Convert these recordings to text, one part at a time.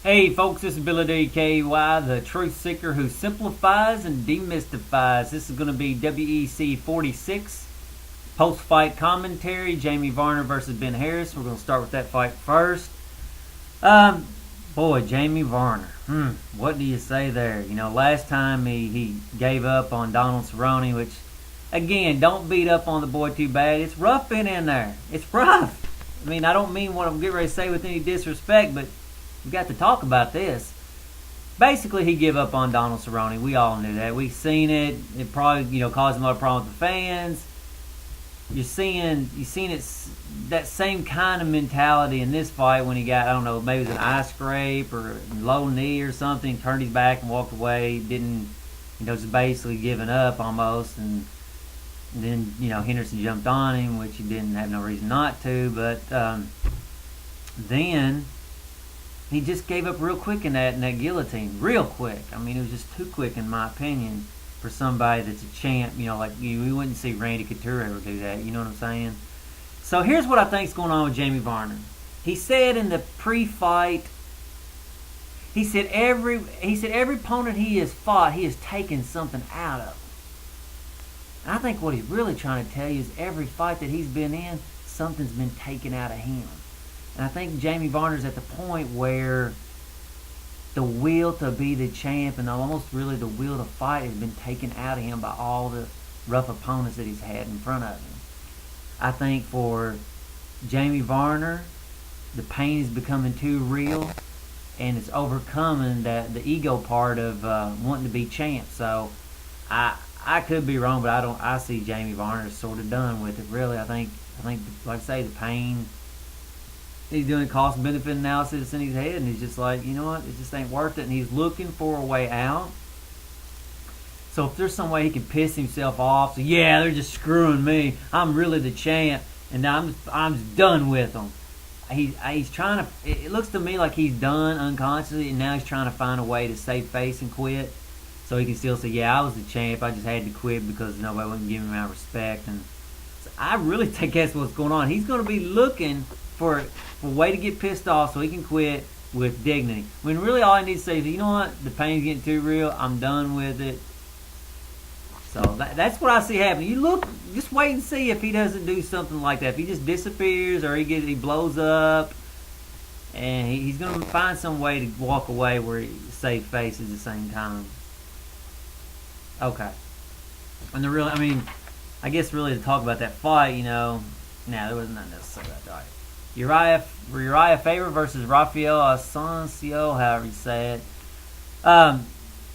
Hey folks, this is Billy DKY, the truth seeker who simplifies and demystifies. This is going to be WEC 46, post-fight commentary, Jamie Varner versus Ben Harris. We're going to start with that fight first. Boy, Jamie Varner, what do you say there? You know, last time he gave up on Donald Cerrone, which, again, don't beat up on the boy too bad. It's rough in there. It's rough. I mean, I don't mean what I'm getting ready to say with any disrespect, but we got to talk about this. Basically, he gave up on Donald Cerrone. We all knew that. We've seen it. It probably, caused him a lot of problems with the fans. You're seeing it, that same kind of mentality in this fight when he got, I don't know, maybe it was an eye scrape or a low knee or something, turned his back and walked away, didn't, just basically giving up almost, and then, Henderson jumped on him, which he didn't have no reason not to, but then he just gave up real quick in that guillotine. Real quick. I mean, it was just too quick in my opinion for somebody that's a champ. We wouldn't see Randy Couture ever do that. You know what I'm saying? So here's what I think's going on with Jamie Varner. He said in the pre-fight, he said every opponent he has fought, he has taken something out of. And I think what he's really trying to tell you is every fight that he's been in, something's been taken out of him. And I think Jamie Varner's at the point where the will to be the champ and almost really the will to fight has been taken out of him by all the rough opponents that he's had in front of him. I think for Jamie Varner, the pain is becoming too real, and it's overcoming the ego part of wanting to be champ. So I could be wrong, but I see Jamie Varner sort of done with it. Really, I think like I say, the pain. He's doing cost benefit analysis in his head, and he's just like, you know what, it just ain't worth it, and he's looking for a way out. So if there's some way he can piss himself off, so yeah, they're just screwing me, I'm really the champ, and I'm done with them. He's trying to. It looks to me like he's done unconsciously, and now he's trying to find a way to save face and quit, so he can still say, yeah, I was the champ, I just had to quit because nobody wasn't giving me my respect. And so I really think that's what's going on. He's going to be looking for a way to get pissed off so he can quit with dignity. When really all he needs to say is, you know what, the pain's getting too real, I'm done with it. So that's what I see happening. You look, just wait and see if he doesn't do something like that. If he just disappears or he blows up, and he's going to find some way to walk away where he save face at the same time. Okay. And I guess really to talk about that fight, there was nothing else to say about that. Uriah Faber versus Rafael Asensio, however you say it. I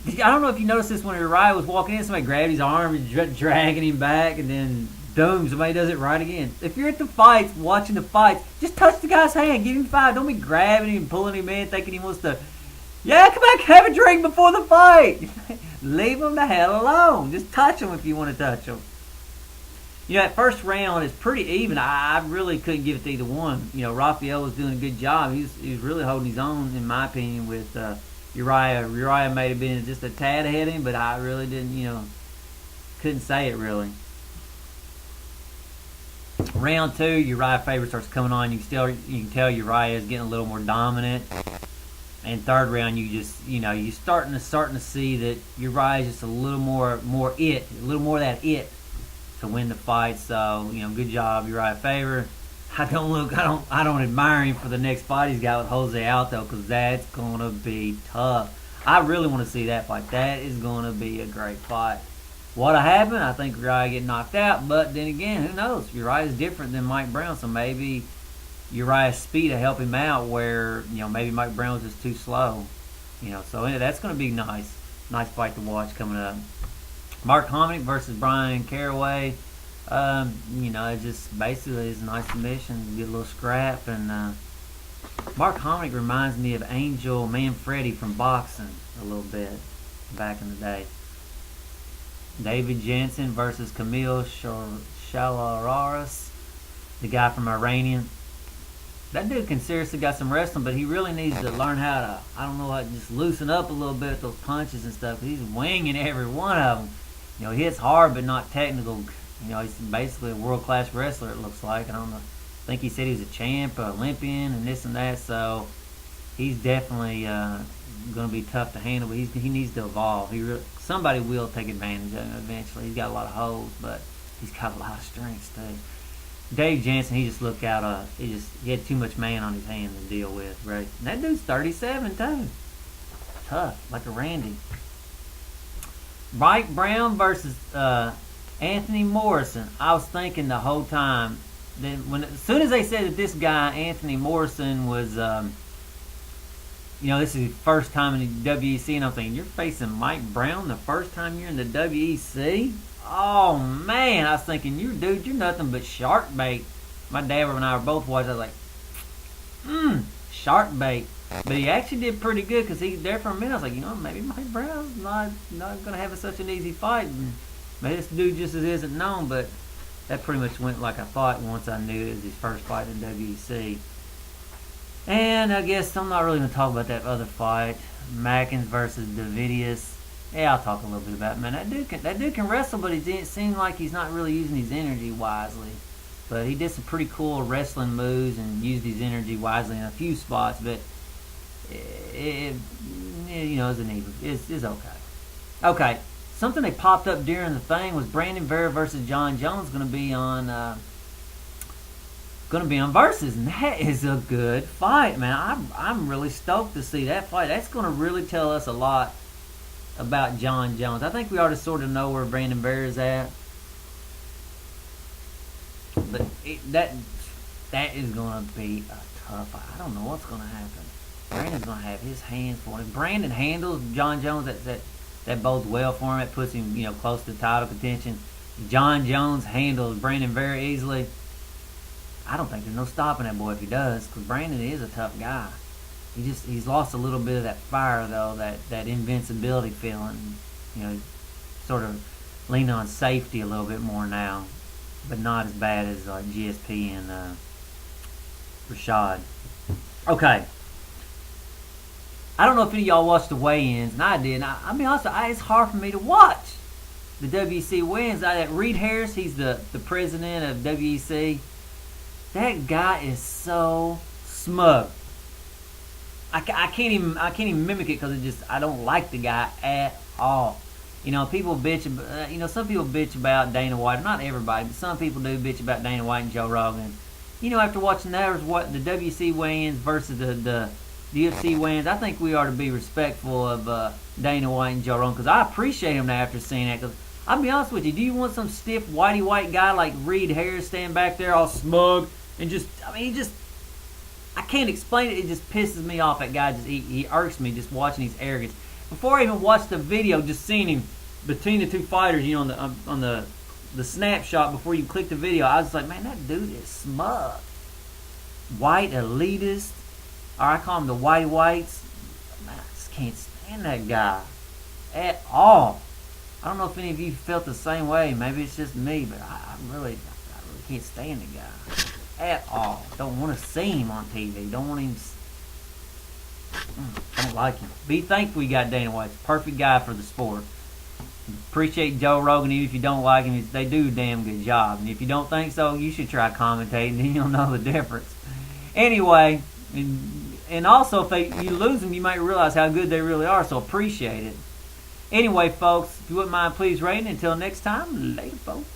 don't know if you noticed this when Uriah was walking in, somebody grabbed his arm and dragging him back, and then boom, somebody does it right again. If you're at the fights, watching the fights, just touch the guy's hand, give him 5. Don't be grabbing him, pulling him in, thinking he wants to, come back, have a drink before the fight. Leave him the hell alone. Just touch him if you want to touch him. That first round is pretty even. I really couldn't give it to either one. Rafael was doing a good job. He was really holding his own, in my opinion, with Uriah. Uriah may have been just a tad ahead of him, but I really didn't, couldn't say it really. Round 2, Uriah Faber starts coming on. You can tell Uriah is getting a little more dominant. And third round, you're starting to see that Uriah is just a little more of that it to win the fight. So, good job, Uriah Faber. I don't admire him for the next fight he's got with Jose Aldo, because that's going to be tough. I really want to see that fight. That is going to be a great fight. What'll happen? I think Uriah get knocked out, but then again, who knows? Uriah is different than Mike Brown, so maybe Uriah's speed will help him out where, maybe Mike Brown was just too slow. So that's going to be nice. Nice fight to watch coming up. Mark Hominick versus Brian Caraway. It just basically is a nice submission. Get a little scrap. And Mark Hominick reminds me of Angel Manfredi from boxing a little bit back in the day. David Jensen versus Kamil Shalararas, the guy from Iranian. That dude can seriously got some wrestling, but he really needs to learn how to, just loosen up a little bit with those punches and stuff. He's winging every one of them. He hits hard, but not technical. He's basically a world-class wrestler, it looks like. I don't know. I think he said he was a champ, an Olympian, and this and that. So, he's definitely going to be tough to handle. But he needs to evolve. Somebody will take advantage of him eventually. He's got a lot of holes, but he's got a lot of strengths too. Dave Jansen, he just looked out. He had too much man on his hands to deal with, right? And that dude's 37 too. Tough, like a Randy. Mike Brown versus Anthony Morrison. I was thinking the whole time that as soon as they said that this guy Anthony Morrison was, this is his first time in the WEC, and I'm thinking you're facing Mike Brown the first time you're in the WEC. Oh man, I was thinking you're nothing but shark bait. My dad and I were both watching. I was like, shark bait. But he actually did pretty good because he there for a minute. I was like, maybe Mike Brown's not going to have such an easy fight. And maybe this dude just isn't known. But that pretty much went like I thought once I knew it was his first fight in WEC. And I guess I'm not really going to talk about that other fight, Mackins versus Davidius. Yeah, I'll talk a little bit about it. Man, that dude can wrestle, but it seems like he's not really using his energy wisely. But he did some pretty cool wrestling moves and used his energy wisely in a few spots. But it's okay. Okay, something that popped up during the thing was Brandon Vera versus John Jones going to be on Versus, and that is a good fight, man. I'm really stoked to see that fight. That's going to really tell us a lot about John Jones. I think we already sort of know where Brandon Vera is at, but that is going to be a tough fight. I don't know what's going to happen. Brandon's going to have his hands full. If Brandon handles John Jones, that bodes well for him. It puts him close to title contention. If John Jones handles Brandon very easily, I don't think there's no stopping that boy if he does, because Brandon is a tough guy. He's lost a little bit of that fire though, that invincibility feeling. Sort of lean on safety a little bit more now, but not as bad as like GSP and Rashad. Okay. I don't know if any of y'all watched the weigh-ins, and I did. I mean, honestly, it's hard for me to watch the WEC weigh-ins. Reed Harris, he's the president of WEC. That guy is so smug. I can't even mimic it because I don't like the guy at all. People bitch. Some people bitch about Dana White. Not everybody, but some people do bitch about Dana White and Joe Rogan. After watching the WEC weigh-ins versus the UFC weigh-ins, I think we ought to be respectful of Dana White and Joe Rogan, because I appreciate him now after seeing that. Because I'll be honest with you, do you want some stiff whitey white guy like Reed Harris standing back there all smug and I can't explain it. It just pisses me off. That guy he irks me just watching his arrogance. Before I even watched the video, just seeing him between the two fighters, on the snapshot before you click the video, I was just like, man, that dude is smug. White elitist. Or I call him the whitey whites. Man, I just can't stand that guy at all. I don't know if any of you felt the same way. Maybe it's just me, but I really can't stand the guy at all. Don't want to see him on TV. Don't want him. Don't like him. Be thankful you got Dana White. Perfect guy for the sport. Appreciate Joe Rogan. Even if you don't like him, they do a damn good job. And if you don't think so, you should try commentating, then you'll know the difference. Anyway, and also if you lose them, you might realize how good they really are. So appreciate it. Anyway, folks, if you wouldn't mind, please rate. Until next time, later, folks.